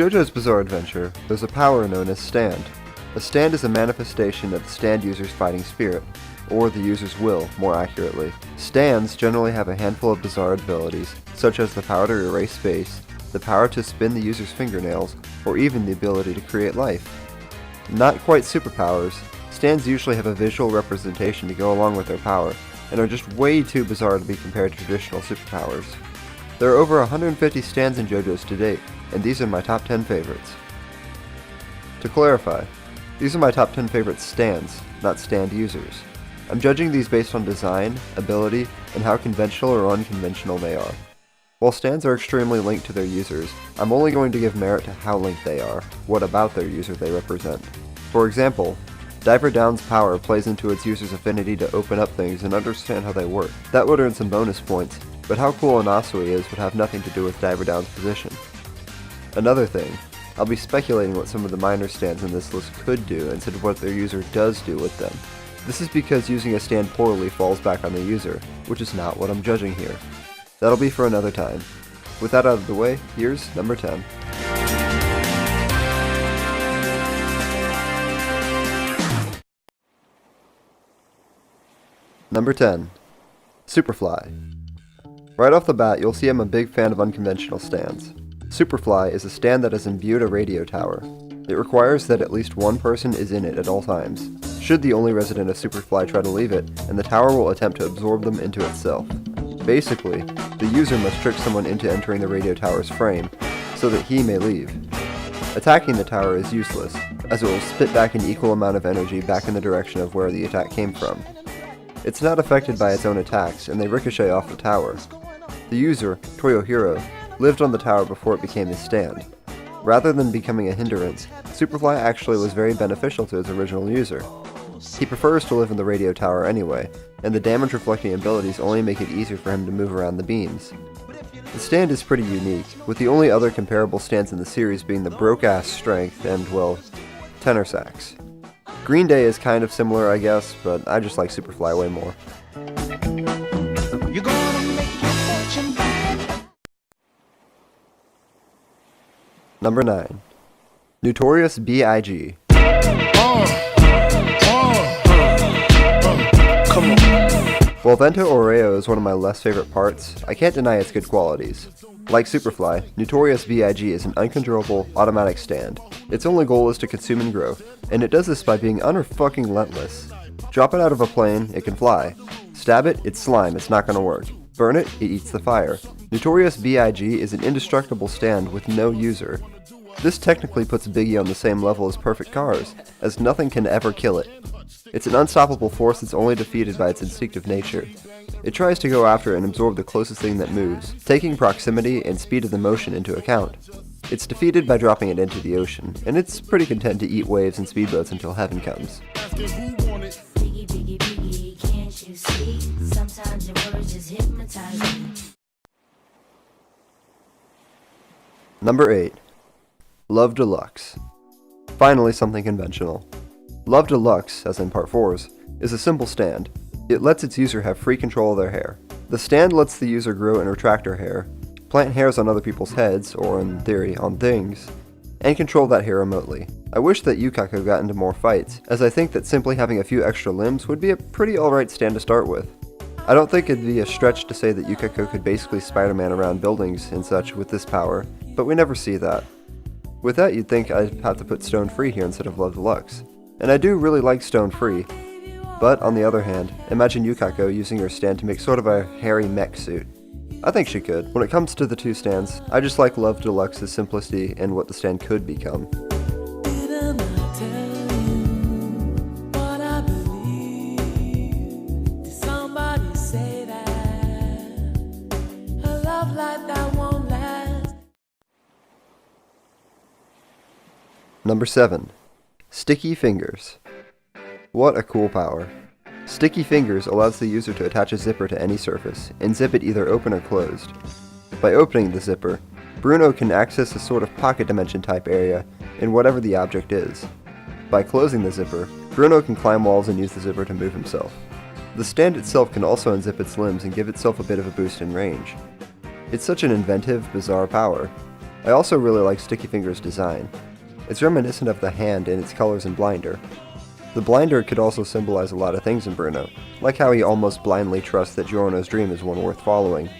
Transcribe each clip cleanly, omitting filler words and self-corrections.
JoJo's Bizarre Adventure, there's a power known as Stand. A stand is a manifestation of the stand user's fighting spirit, or the user's will, more accurately. Stands generally have a handful of bizarre abilities, such as the power to erase space, the power to spin the user's fingernails, or even the ability to create life. Not quite superpowers, stands usually have a visual representation to go along with their power, and are just way too bizarre to be compared to traditional superpowers. There are over 150 stands in JoJo's to date, and these are my top 10 favorites. To clarify, these are my top 10 favorite stands, not stand users. I'm judging these based on design, ability, and how conventional or unconventional they are. While stands are extremely linked to their users, I'm only going to give merit to how linked they are, what about their user they represent. For example, Diver Down's power plays into its user's affinity to open up things and understand how they work. That would earn some bonus points, but how cool Anasui is would have nothing to do with Diver Down's position. Another thing, I'll be speculating what some of the minor stands in this list could do instead of what their user does do with them. This is because using a stand poorly falls back on the user, which is not what I'm judging here. That'll be for another time. With that out of the way, here's number 10. Number 10. Superfly. Right off the bat, you'll see I'm a big fan of unconventional stands. Superfly is a stand that has imbued a radio tower. It requires that at least one person is in it at all times. Should the only resident of Superfly try to leave it, and the tower will attempt to absorb them into itself. Basically, the user must trick someone into entering the radio tower's frame, so that he may leave. Attacking the tower is useless, as it will spit back an equal amount of energy back in the direction of where the attack came from. It's not affected by its own attacks, and they ricochet off the tower. The user, Toyohiro, lived on the tower before it became his stand. Rather than becoming a hindrance, Superfly actually was very beneficial to its original user. He prefers to live in the radio tower anyway, and the damage reflecting abilities only make it easier for him to move around the beams. The stand is pretty unique, with the only other comparable stands in the series being the broke-ass strength and, well, tenor sax. Green Day is kind of similar, I guess, but I just like Superfly way more. You're gonna make your fortune back. Number 9. Notorious BIG. Come on. While Vento Oreo is one of my less favorite parts, I can't deny its good qualities. Like Superfly, Notorious BIG is an uncontrollable, automatic stand. Its only goal is to consume and grow, and it does this by being unfucking relentless. Drop it out of a plane, it can fly. Stab it, it's slime, it's not gonna work. Burn it, it eats the fire. Notorious BIG is an indestructible stand with no user. This technically puts Biggie on the same level as Perfect Cars, as nothing can ever kill it. It's an unstoppable force that's only defeated by its instinctive nature. It tries to go after and absorb the closest thing that moves, taking proximity and speed of the motion into account. It's defeated by dropping it into the ocean, and it's pretty content to eat waves and speedboats until heaven comes. Biggie, biggie, biggie, can't you see? Sometimes your words just hypnotize me. Number 8. Love Deluxe. Finally something conventional. Love Deluxe, as in Part 4's, is a simple stand. It lets its user have free control of their hair. The stand lets the user grow and retract her hair, plant hairs on other people's heads, or in theory, on things, and control that hair remotely. I wish that Yukako got into more fights, as I think that simply having a few extra limbs would be a pretty alright stand to start with. I don't think it'd be a stretch to say that Yukako could basically Spider-Man around buildings and such with this power, but we never see that. With that, you'd think I'd have to put Stone Free here instead of Love Deluxe. And I do really like Stone Free, but on the other hand, imagine Yukako using her stand to make sort of a hairy mech suit. I think she could. When it comes to the two stands, I just like Love Deluxe's simplicity and what the stand could become. Number 7. Sticky Fingers. What a cool power. Sticky Fingers allows the user to attach a zipper to any surface, and zip it either open or closed. By opening the zipper, Bruno can access a sort of pocket dimension type area in whatever the object is. By closing the zipper, Bruno can climb walls and use the zipper to move himself. The stand itself can also unzip its limbs and give itself a bit of a boost in range. It's such an inventive, bizarre power. I also really like Sticky Finger's design. It's reminiscent of the hand in its colors and blinder. The blinder could also symbolize a lot of things in Bruno, like how he almost blindly trusts that Giorno's dream is one worth following,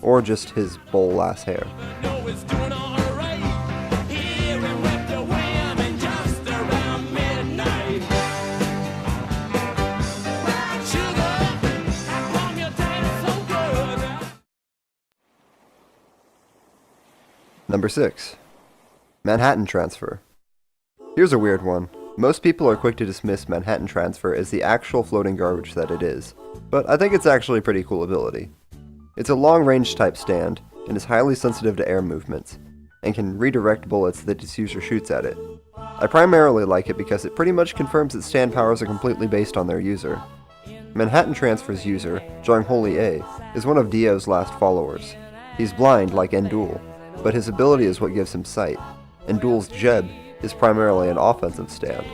or just his bowl-ass hair. Number 6. Manhattan Transfer. Here's a weird one. Most people are quick to dismiss Manhattan Transfer as the actual floating garbage that it is, but I think it's actually a pretty cool ability. It's a long-range type stand, and is highly sensitive to air movements, and can redirect bullets that its user shoots at it. I primarily like it because it pretty much confirms that stand powers are completely based on their user. Manhattan Transfer's user, Jongholy A, is one of Dio's last followers. He's blind like Endul, but his ability is what gives him sight. Endul's Jeb is primarily an offensive stand.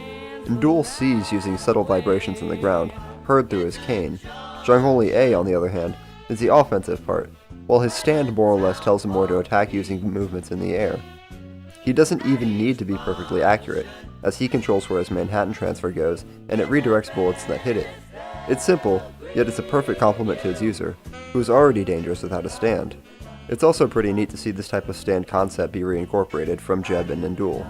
Endul sees using subtle vibrations on the ground, heard through his cane. Jongholy A, on the other hand, is the offensive part, while his stand more or less tells him where to attack using movements in the air. He doesn't even need to be perfectly accurate, as he controls where his Manhattan Transfer goes, and it redirects bullets that hit it. It's simple, yet it's a perfect complement to its user, who is already dangerous without a stand. It's also pretty neat to see this type of stand concept be reincorporated from Jeb and Endul.